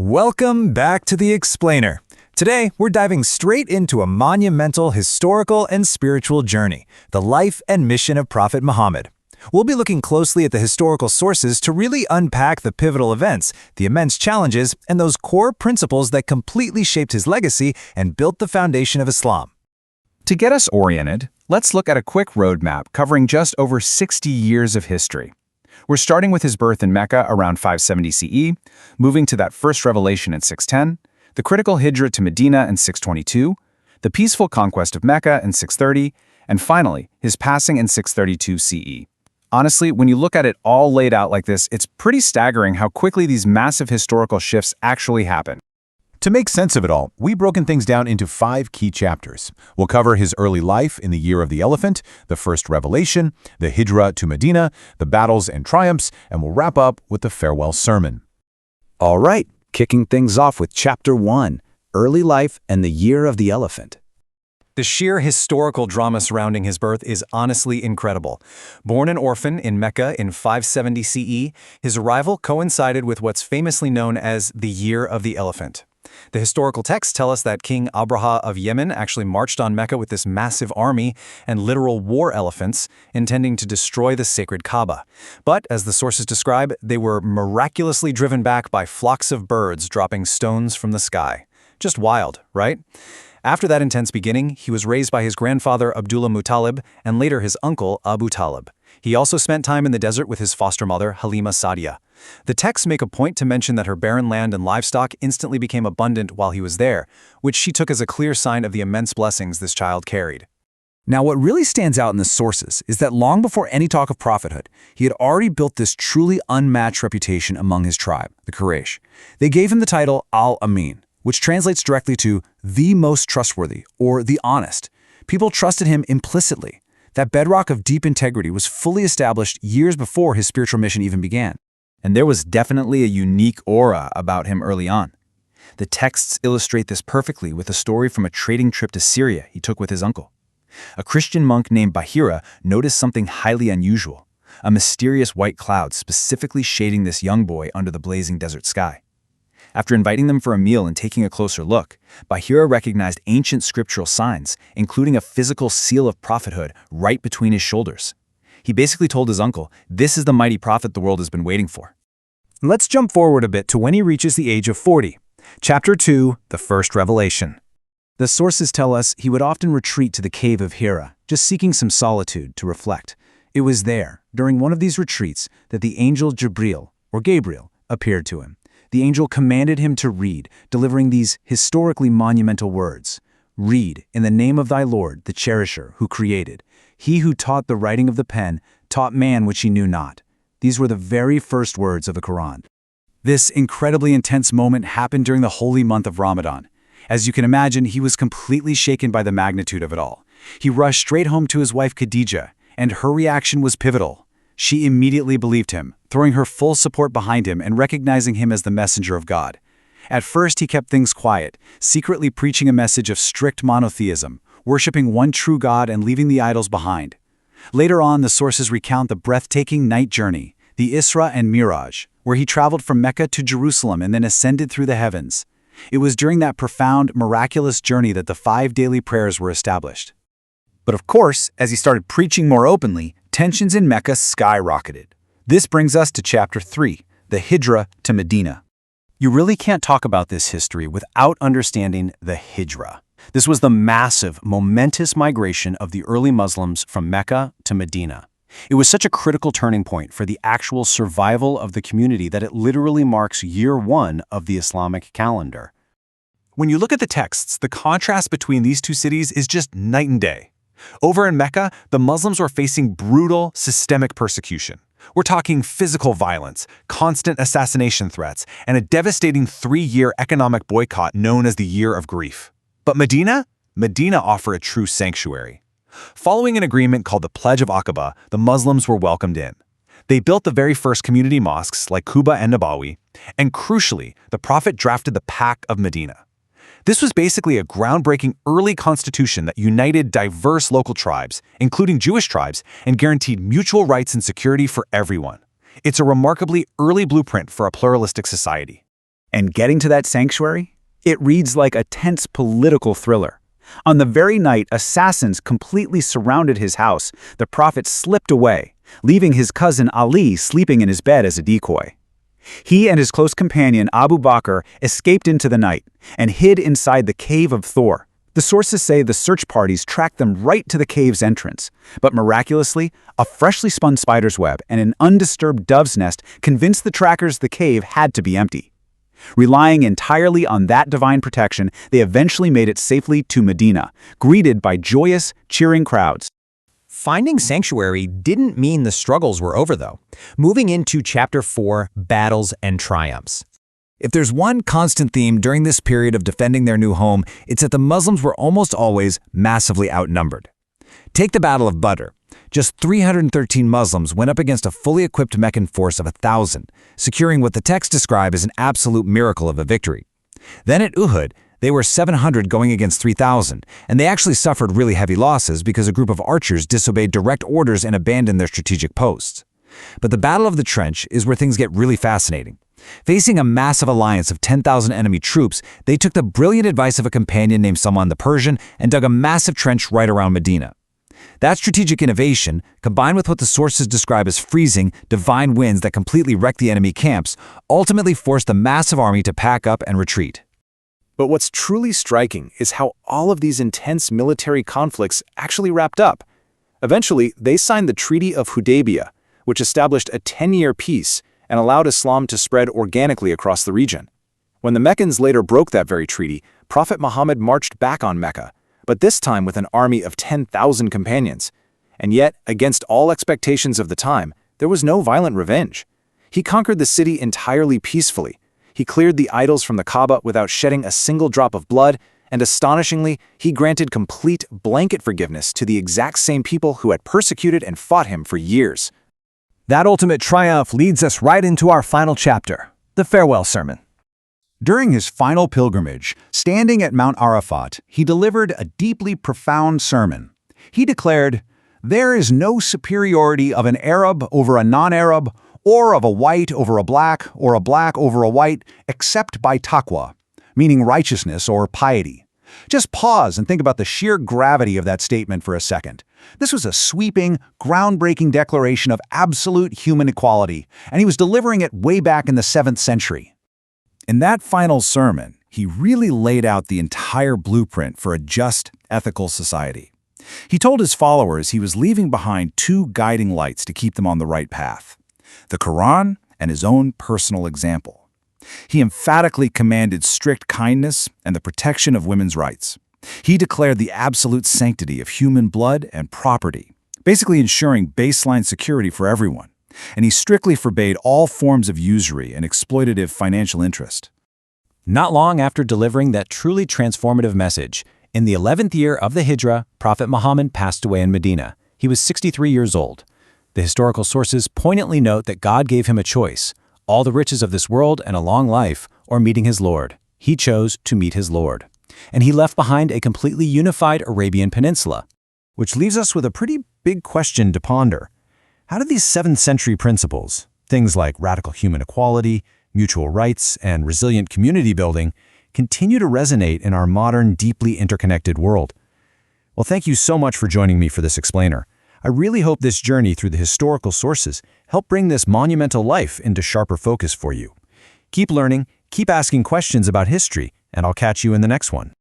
Welcome back to The Explainer. Today, we're diving straight into a monumental historical and spiritual journey, the life and mission of Prophet Muhammad. We'll be looking closely at the historical sources to really unpack the pivotal events, the immense challenges, and those core principles that completely shaped his legacy and built the foundation of Islam. To get us oriented, let's look at a quick roadmap covering just over 60 years of history. We're starting with his birth in Mecca around 570 CE, moving to that first revelation in 610, the critical hijra to Medina in 622, the peaceful conquest of Mecca in 630, and finally, his passing in 632 CE. Honestly, when you look at it all laid out like this, it's pretty staggering how quickly these massive historical shifts actually happen. To make sense of it all, we've broken things down into 5 key chapters. We'll cover his early life in the Year of the Elephant, the first revelation, the Hijra to Medina, the battles and triumphs, and we'll wrap up with the farewell sermon. All right, kicking things off with Chapter 1, Early Life and the Year of the Elephant. The sheer historical drama surrounding his birth is honestly incredible. Born an orphan in Mecca in 570 CE, his arrival coincided with what's famously known as the Year of the Elephant. The historical texts tell us that King Abraha of Yemen actually marched on Mecca with this massive army and literal war elephants, intending to destroy the sacred Kaaba. But, as the sources describe, they were miraculously driven back by flocks of birds dropping stones from the sky. Just wild, right? After that intense beginning, he was raised by his grandfather Abdullah Muttalib and later his uncle Abu Talib. He also spent time in the desert with his foster mother Halima Sa'diya. The texts make a point to mention that her barren land and livestock instantly became abundant while he was there, which she took as a clear sign of the immense blessings this child carried. Now, what really stands out in the sources is that long before any talk of prophethood, he had already built this truly unmatched reputation among his tribe, the Quraysh. They gave him the title Al-Amin, which translates directly to the most trustworthy or the honest. People trusted him implicitly. That bedrock of deep integrity was fully established years before his spiritual mission even began. And there was definitely a unique aura about him early on. The texts illustrate this perfectly with a story from a trading trip to Syria he took with his uncle. A Christian monk named Bahira noticed something highly unusual, a mysterious white cloud specifically shading this young boy under the blazing desert sky. After inviting them for a meal and taking a closer look, Bahira recognized ancient scriptural signs, including a physical seal of prophethood right between his shoulders. He basically told his uncle, "This is the mighty prophet the world has been waiting for." Let's jump forward a bit to when he reaches the age of 40. Chapter 2, the first revelation. The sources tell us he would often retreat to the cave of Hira, just seeking some solitude to reflect. It was there, during one of these retreats, that the angel Jibril, or Gabriel, appeared to him. The angel commanded him to read, delivering these historically monumental words. "Read, in the name of thy Lord, the Cherisher, who created. He who taught the writing of the pen, taught man which he knew not." These were the very first words of the Quran. This incredibly intense moment happened during the holy month of Ramadan. As you can imagine, he was completely shaken by the magnitude of it all. He rushed straight home to his wife Khadija, and her reaction was pivotal. She immediately believed him, throwing her full support behind him and recognizing him as the messenger of God. At first, he kept things quiet, secretly preaching a message of strict monotheism, worshiping one true God and leaving the idols behind. Later on, the sources recount the breathtaking night journey, the Isra and Miraj, where he traveled from Mecca to Jerusalem and then ascended through the heavens. It was during that profound, miraculous journey that the 5 daily prayers were established. But of course, as he started preaching more openly, tensions in Mecca skyrocketed. This brings us to Chapter 3, the Hijra to Medina. You really can't talk about this history without understanding the Hijra. This was the massive, momentous migration of the early Muslims from Mecca to Medina. It was such a critical turning point for the actual survival of the community that it literally marks year 1 of the Islamic calendar. When you look at the texts, the contrast between these two cities is just night and day. Over in Mecca, the Muslims were facing brutal, systemic persecution. We're talking physical violence, constant assassination threats, and a devastating 3-year economic boycott known as the Year of Grief. But Medina offered a true sanctuary. Following an agreement called the Pledge of Aqaba, the Muslims were welcomed in. They built the very first community mosques like Quba and Nabawi, and crucially, the Prophet drafted the Pact of Medina. This was basically a groundbreaking early constitution that united diverse local tribes, including Jewish tribes, and guaranteed mutual rights and security for everyone. It's a remarkably early blueprint for a pluralistic society. And getting to that sanctuary? It reads like a tense political thriller. On the very night assassins completely surrounded his house, the prophet slipped away, leaving his cousin Ali sleeping in his bed as a decoy. He and his close companion Abu Bakr escaped into the night and hid inside the Cave of Thor. The sources say the search parties tracked them right to the cave's entrance, but miraculously, a freshly spun spider's web and an undisturbed dove's nest convinced the trackers the cave had to be empty. Relying entirely on that divine protection, they eventually made it safely to Medina, greeted by joyous, cheering crowds. Finding sanctuary didn't mean the struggles were over, though. Moving into Chapter 4, Battles and Triumphs. If there's one constant theme during this period of defending their new home, it's that the Muslims were almost always massively outnumbered. Take the Battle of Badr. Just 313 Muslims went up against a fully equipped Meccan force of 1,000, securing what the texts describe as an absolute miracle of a victory. Then at Uhud, they were 700 going against 3,000, and they actually suffered really heavy losses because a group of archers disobeyed direct orders and abandoned their strategic posts. But the Battle of the Trench is where things get really fascinating. Facing a massive alliance of 10,000 enemy troops, they took the brilliant advice of a companion named Salman the Persian and dug a massive trench right around Medina. That strategic innovation, combined with what the sources describe as freezing, divine winds that completely wrecked the enemy camps, ultimately forced the massive army to pack up and retreat. But what's truly striking is how all of these intense military conflicts actually wrapped up. Eventually, they signed the Treaty of Hudaybiyah, which established a 10-year peace and allowed Islam to spread organically across the region. When the Meccans later broke that very treaty, Prophet Muhammad marched back on Mecca, but this time with an army of 10,000 companions. And yet, against all expectations of the time, there was no violent revenge. He conquered the city entirely peacefully. He cleared the idols from the Kaaba without shedding a single drop of blood, and astonishingly, he granted complete blanket forgiveness to the exact same people who had persecuted and fought him for years. That ultimate triumph leads us right into our final chapter, the farewell sermon. During his final pilgrimage, standing at Mount Arafat, he delivered a deeply profound sermon. He declared, "There is no superiority of an Arab over a non-Arab, or of a white over a black, or a black over a white, except by taqwa," meaning righteousness or piety. Just pause and think about the sheer gravity of that statement for a second. This was a sweeping, groundbreaking declaration of absolute human equality, and he was delivering it way back in the 7th century. In that final sermon, he really laid out the entire blueprint for a just, ethical society. He told his followers he was leaving behind two guiding lights to keep them on the right path: the Quran and his own personal example. He emphatically commanded strict kindness and the protection of women's rights. He declared the absolute sanctity of human blood and property, basically ensuring baseline security for everyone. And he strictly forbade all forms of usury and exploitative financial interest. Not long after delivering that truly transformative message, in the 11th year of the Hijrah, Prophet Muhammad passed away in Medina. He was 63 years old. The historical sources poignantly note that God gave him a choice: all the riches of this world and a long life, or meeting his Lord. He chose to meet his Lord. And he left behind a completely unified Arabian Peninsula. Which leaves us with a pretty big question to ponder. How do these 7th century principles, things like radical human equality, mutual rights, and resilient community building, continue to resonate in our modern, deeply interconnected world? Well, thank you so much for joining me for this explainer. I really hope this journey through the historical sources helped bring this monumental life into sharper focus for you. Keep learning, keep asking questions about history, and I'll catch you in the next one.